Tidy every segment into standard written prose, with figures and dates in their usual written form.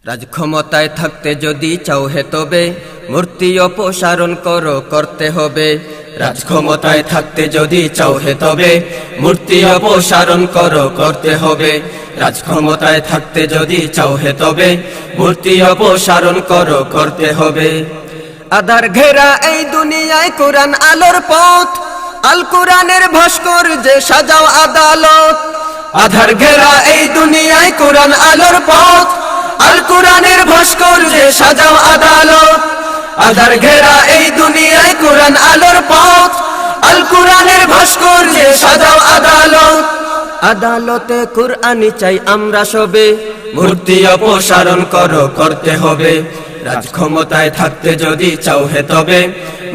রাজক্ষমতায় থাকতে যদি চাও হে তবে মূর্তি অপসারণ করো করতে হবে। রাজক্ষমতায় থাকতে যদি চাও হে তবে মূর্তি অপসারণ করো করতে হবে। রাজক্ষমতায় থাকতে যদি চাও হে তবে মূর্তি অপসারণ করো করতে হবে। আধার ঘেরা এই দুনিয়ায় কোরআন আলোর পথ, আল কোরআনের ভাস্কর যে সাজাও আদালত। আধার ঘেরা এই দুনিয়ায় কোরআন আলোর পথ, আল কোরআনের ভাস্কর যে সাজাও আদালত। আধার ঘেরা এই দুনিয়ায় কোরআন আলোর পথ, আল কোরআনের ভাস্কর যে সাজাও আদালত। আদালতে কোরআনই চাই আমরা সবে, মূর্তি অপসারণ করো করতে হবে। রাজক্ষমতায় থাকতে যদি চাও হে তবে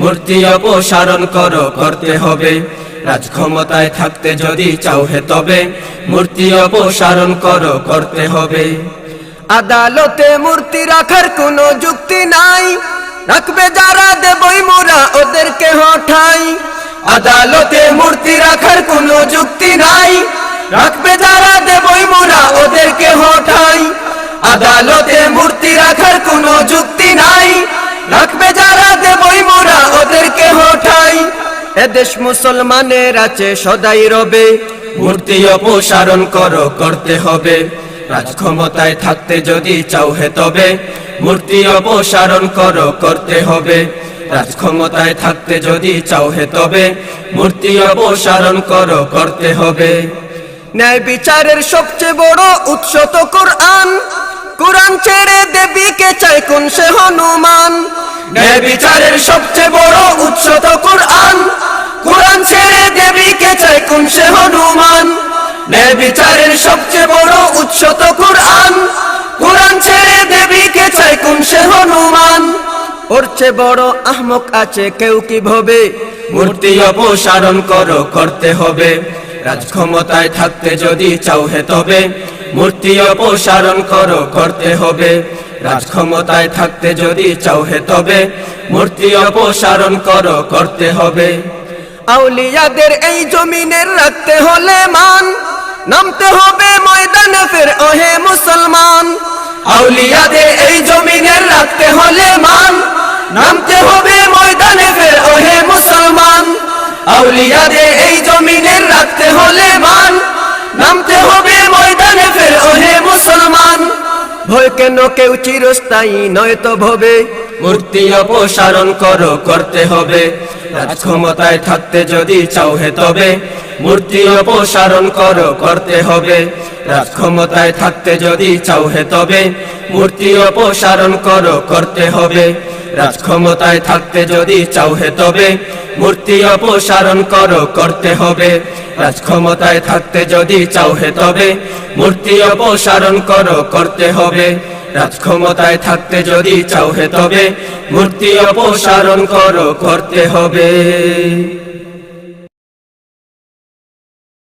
মূর্তি অপসারণ করো করতে হবে। রাজক্ষমতায় থাকতে যদি চাও হে তবে মূর্তি অপসারণ করো করতে হবে। আদালতে মূর্তি রাখার কোনো যুক্তি নাই, রাখবে যারা দেবই মোরা ওদেরকে হঠাই। আদালতে মূর্তি রাখার কোনো যুক্তি নাই, রাখবে যারা দেবই মোরা ওদেরকে হঠাই। আদালতে মূর্তি রাখার কোনো যুক্তি নাই, রাখবে যারা দেবই মোরা ওদেরকে হঠাই। এদেশ মুসলমানের আছে সদাই রবে, মূর্তি অপসারণ করো করতে হবে। রাজক্ষমতায় থাকতে যদি চাও হে তবে মূর্তি অপসারণ করো করতে হবে। রাজক্ষমতায় থাকতে যদি চাও হে তবে মূর্তি অপসারণ করো করতে হবে। ন্যায় বিচারের সবচেয়ে বড় উৎস তো কোরআন, কোরআন ছেড়ে দেবীকে চায় কোন সে হনুমান। ন্যায় বিচারের সবচেয়ে বড় উৎস তো কোরআন, কোরআন ছেড়ে দেবীকে চায় কোন সে হনুমান। ন্যায় বিচারের সবচেয়ে বড় উৎস তো কোরআন, কোরআন ছেড়ে দেবীকে চায় কোন সে হনুমান। ওর চেয়ে বড় আহমক আছে কেউ কি ভবে, মূর্তি অপসারণ করো করতে হবে। রাজক্ষমতায় থাকতে যদি চাও হে তবে মূর্তি অপসারণ করো করতে হবে। রাজক্ষমতায় থাকতে যদি চাও হে তবে মূর্তি অপসারণ করো করতে হবে। আউলিয়াদের এই জমিনের রাখতে হলে মান, নামতে হবে ময়দানে ফের ওহে মুসলমান। আউলিয়াদের এই জমিনের রাখতে হলে মান, নামতে হবে ময়দানে ফের ওহে মুসলমান। আউলিয়াদের এই জমিনের রাখতে হলে মান, নামতে হবে ময়দানে ফের ওহে মুসলমান। ভয় কেন কেউ চিরস্থায়ী নয় তো ভবে, মূর্তি অপসারণ করো করতে হবে। রাজক্ষমতায় থাকতে যদি চাও হে তবে মূর্তি অপসারণ করো করতে হবে। রাজক্ষমতায় থাকতে যদি চাও হে তবে মূর্তি অপসারণ করো করতে হবে। রাজক্ষমতায় থাকতে যদি চাও হে তবে মূর্তি অপসারণ করো করতে হবে। রাজক্ষমতায় থাকতে যদি চাও হে তবে মূর্তি অপসারণ করো করতে হবে। রাজক্ষমতায় থাকতে যদি চাও হে তবে মূর্তি অপসারণ করো করতে হবে।